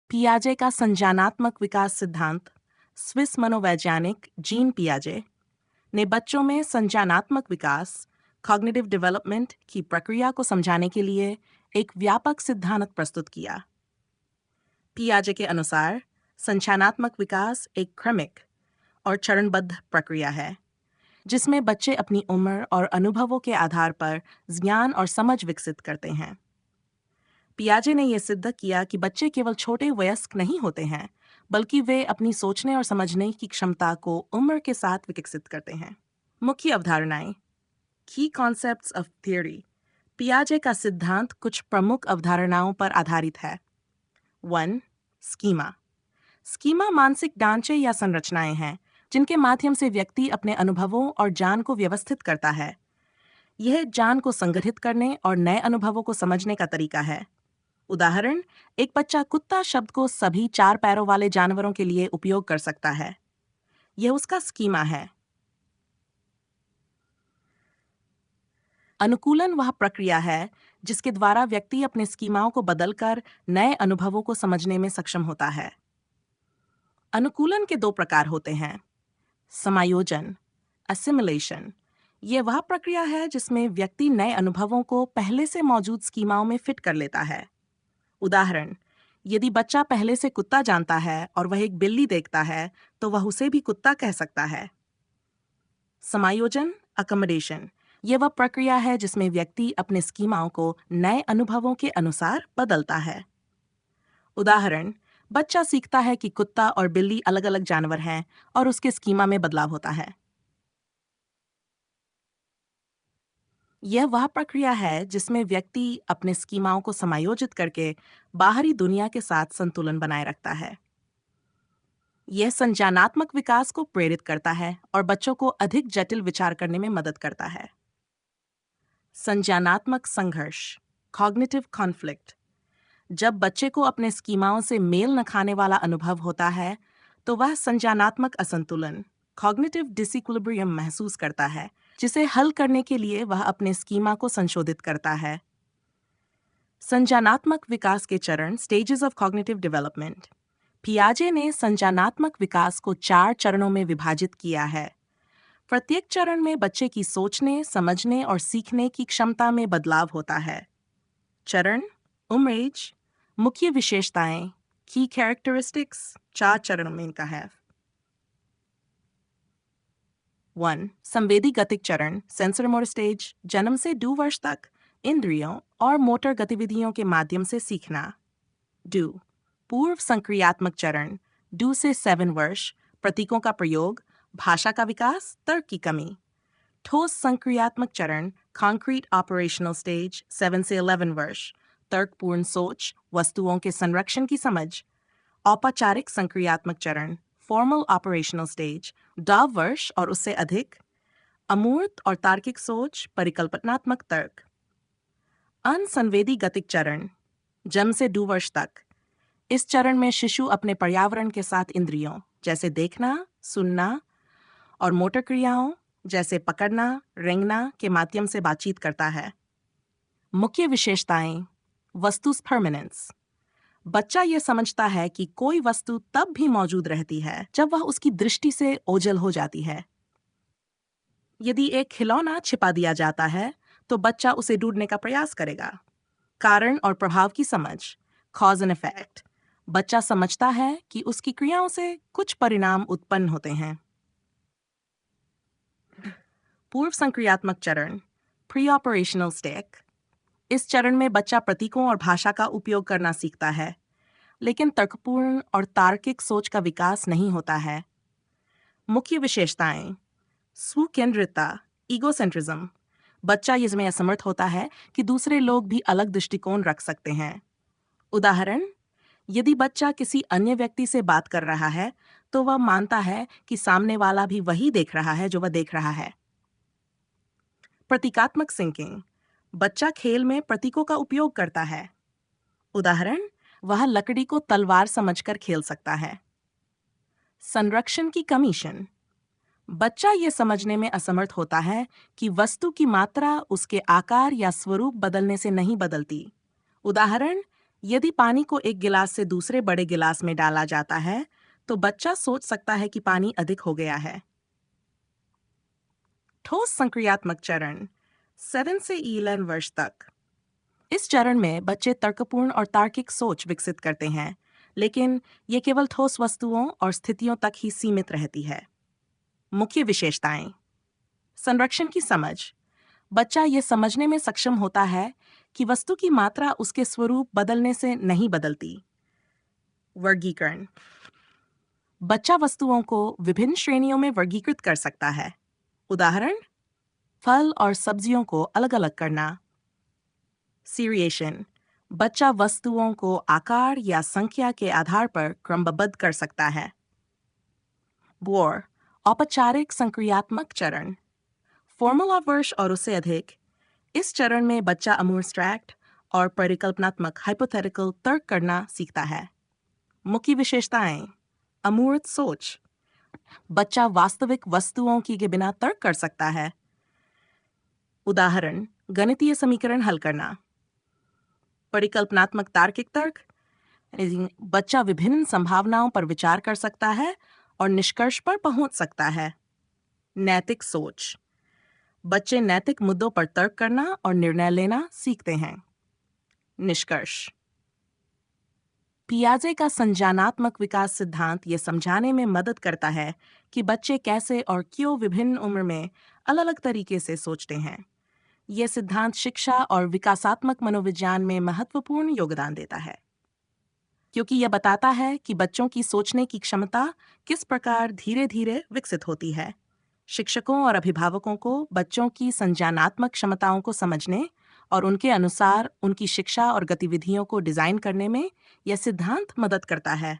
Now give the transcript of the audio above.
पियाजे का संज्ञानात्मक विकास सिद्धांत स्विस मनोवैज्ञानिक जीन पियाजे ने बच्चों में संज्ञानात्मक विकास कॉग्निटिव डेवलपमेंट की प्रक्रिया को समझाने के लिए एक व्यापक सिद्धांत प्रस्तुत किया। पियाजे के अनुसार संज्ञानात्मक विकास एक क्रमिक और चरणबद्ध प्रक्रिया है जिसमें बच्चे अपनी उम्र और अनुभवों के आधार पर ज्ञान और समझ विकसित करते हैं। पियाजे ने यह सिद्ध किया कि बच्चे केवल छोटे वयस्क नहीं होते हैं, बल्कि वे अपनी सोचने और समझने की क्षमता को उम्र के साथ विकसित करते हैं। मुख्य अवधारणाएं, की कॉन्सेप्ट्स ऑफ थियोरी। पियाजे का सिद्धांत कुछ प्रमुख अवधारणाओं पर आधारित है। 1. स्कीमा। स्कीमा मानसिक ढांचे या संरचनाएं हैं जिनके माध्यम से व्यक्ति अपने अनुभवों और ज्ञान को व्यवस्थित करता है। यह ज्ञान को संगठित करने और नए अनुभवों को समझने का तरीका है। उदाहरण, एक बच्चा कुत्ता शब्द को सभी 4 पैरों वाले जानवरों के लिए उपयोग कर सकता है। यह उसका स्कीमा है। अनुकूलन वह प्रक्रिया है जिसके द्वारा व्यक्ति अपने स्कीमाओं को बदलकर नए अनुभवों को समझने में सक्षम होता है। अनुकूलन के 2 प्रकार होते हैं। समायोजन, असिमिलेशन। यह वह प्रक्रिया है जिसमें व्यक्ति नए अनुभवों को पहले से मौजूद स्कीमाओं में फिट कर लेता है। उदाहरण, यदि बच्चा पहले से कुत्ता जानता है और वह एक बिल्ली देखता है तो वह उसे भी कुत्ता कह सकता है। समायोजन, अकोमोडेशन। यह वह प्रक्रिया है जिसमें व्यक्ति अपने स्कीमाओं को नए अनुभवों के अनुसार बदलता है। उदाहरण, बच्चा सीखता है कि कुत्ता और बिल्ली अलग अलग जानवर हैं और उसके स्कीमा में बदलाव होता है। यह वह प्रक्रिया है जिसमें व्यक्ति अपने स्कीमाओं को समायोजित करके बाहरी दुनिया के साथ संतुलन बनाए रखता है। यह संज्ञानात्मक विकास को प्रेरित करता है और बच्चों को अधिक जटिल विचार करने में मदद करता है। संज्ञानात्मक संघर्ष, कॉग्निटिव कॉन्फ्लिक्ट। जब बच्चे को अपने स्कीमाओं से मेल न खाने वाला अनुभव होता है तो वह संज्ञानात्मक असंतुलन, कॉग्निटिव डिसइक्विलिब्रियम महसूस करता है, जिसे हल करने के लिए वह अपने स्कीमा को संशोधित करता है। संज्ञानात्मक विकास के चरण, स्टेजेस ऑफ कॉग्निटिव डेवलपमेंट। पियाजे ने संज्ञानात्मक विकास को 4 चरणों में विभाजित किया है। प्रत्येक चरण में बच्चे की सोचने, समझने और सीखने की क्षमता में बदलाव होता है। चरण, उम्र, मुख्य विशेषताएं, की कैरेक्टरिस्टिक्स 4 चरणों में इनका है। 1. संवेदी गतिक चरण, सेंसर स्टेज। जन्म से 2 वर्ष तक इंद्रियों और मोटर गतिविधियों के माध्यम से सीखना। 2. पूर्व संक्रियात्मक चरण, 2 से 7 वर्ष। प्रतीकों का प्रयोग, भाषा का विकास, तर्क की कमी। ठोस संक्रियात्मक चरण, कॉन्क्रीट ऑपरेशनल स्टेज, 7 से 11 वर्ष। तर्कपूर्ण सोच, वस्तुओं के संरक्षण की समझ। औपचारिक संक्रियात्मक चरण, फॉर्मल ऑपरेशनल स्टेज, 2 वर्ष और उससे अधिक। अमूर्त और तार्किक सोच, परिकल्पनात्मक तर्क। अनसंवेदी गतिक चरण, जन्म से 2 वर्ष तक। इस चरण में शिशु अपने पर्यावरण के साथ इंद्रियों जैसे देखना, सुनना और मोटर क्रियाओं जैसे पकड़ना, रेंगना के माध्यम से बातचीत करता है। मुख्य विशेषताएं, वस्तु परमानेंस। बच्चा यह समझता है कि कोई वस्तु तब भी मौजूद रहती है जब वह उसकी दृष्टि से ओझल हो जाती है। यदि एक खिलौना छिपा दिया जाता है तो बच्चा उसे ढूंढने का प्रयास करेगा। कारण और प्रभाव की समझ, कॉज एंड इफेक्ट। बच्चा समझता है कि उसकी क्रियाओं से कुछ परिणाम उत्पन्न होते हैं। पूर्व संक्रियात्मक चरण, प्री ऑपरेशनल स्टेज। इस चरण में बच्चा प्रतीकों और भाषा का उपयोग करना सीखता है, लेकिन तर्कपूर्ण और तार्किक सोच का विकास नहीं होता है। मुख्य विशेषताएं, स्वकेंद्रितता, ईगोसेंट्रिज्म। बच्चा इसमें असमर्थ होता है कि दूसरे लोग भी अलग दृष्टिकोण रख सकते हैं। उदाहरण, यदि बच्चा किसी अन्य व्यक्ति से बात कर रहा है तो वह मानता है कि सामने वाला भी वही देख रहा है जो वह देख रहा है। प्रतीकात्मक सिंकिंग। बच्चा खेल में प्रतीकों का उपयोग करता है। उदाहरण, वह लकड़ी को तलवार समझकर खेल सकता है। संरक्षण की कमीशन। बच्चा यह समझने में असमर्थ होता है कि वस्तु की मात्रा उसके आकार या स्वरूप बदलने से नहीं बदलती। उदाहरण, यदि पानी को एक गिलास से दूसरे बड़े गिलास में डाला जाता है तो बच्चा सोच सकता है कि पानी अधिक हो गया है। ठोस संक्रियात्मक चरण 7 से 11 वर्ष तक। इस चरण में बच्चे तर्कपूर्ण और तार्किक सोच विकसित करते हैं, लेकिन ये केवल ठोस वस्तुओं और स्थितियों तक ही सीमित रहती है। मुख्य विशेषताएं। संरक्षण की समझ। बच्चा ये समझने में सक्षम होता है कि वस्तु की मात्रा उसके स्वरूप बदलने से नहीं बदलती। वर्गीकरण। बच्चा वस्तुओं को विभिन्न श्रेणियों में वर्गीकृत कर सकता है। उदाहरण, फल और सब्जियों को अलग अलग करना। सीरिएशन। बच्चा वस्तुओं को आकार या संख्या के आधार पर क्रमबद्ध कर सकता है। बोर, औपचारिक संक्रियात्मक चरण, फॉर्मूला वर्ष और उससे अधिक। इस चरण में बच्चा अमूर्त और परिकल्पनात्मक हाइपोथेटिकल तर्क करना सीखता है। मुख्य विशेषताएं। अमूर्त सोच। बच्चा वास्तविक वस्तुओं के बिना तर्क कर सकता है। उदाहरण, गणितीय समीकरण हल करना। परिकल्पनात्मक तार्किक तर्क। बच्चा विभिन्न संभावनाओं पर विचार कर सकता है और निष्कर्ष पर पहुंच सकता है। नैतिक सोच। बच्चे नैतिक मुद्दों पर तर्क करना और निर्णय लेना सीखते हैं। निष्कर्ष। पियाजे का संज्ञानात्मक विकास सिद्धांत ये समझाने में मदद करता है कि बच्चे कैसे और क्यों विभिन्न उम्र में अलग अलग तरीके से सोचते हैं। यह सिद्धांत शिक्षा और विकासात्मक मनोविज्ञान में महत्वपूर्ण योगदान देता है, क्योंकि यह बताता है कि बच्चों की सोचने की क्षमता किस प्रकार धीरे धीरे विकसित होती है। शिक्षकों और अभिभावकों को बच्चों की संज्ञानात्मक क्षमताओं को समझने और उनके अनुसार उनकी शिक्षा और गतिविधियों को डिजाइन करने में यह सिद्धांत मदद करता है।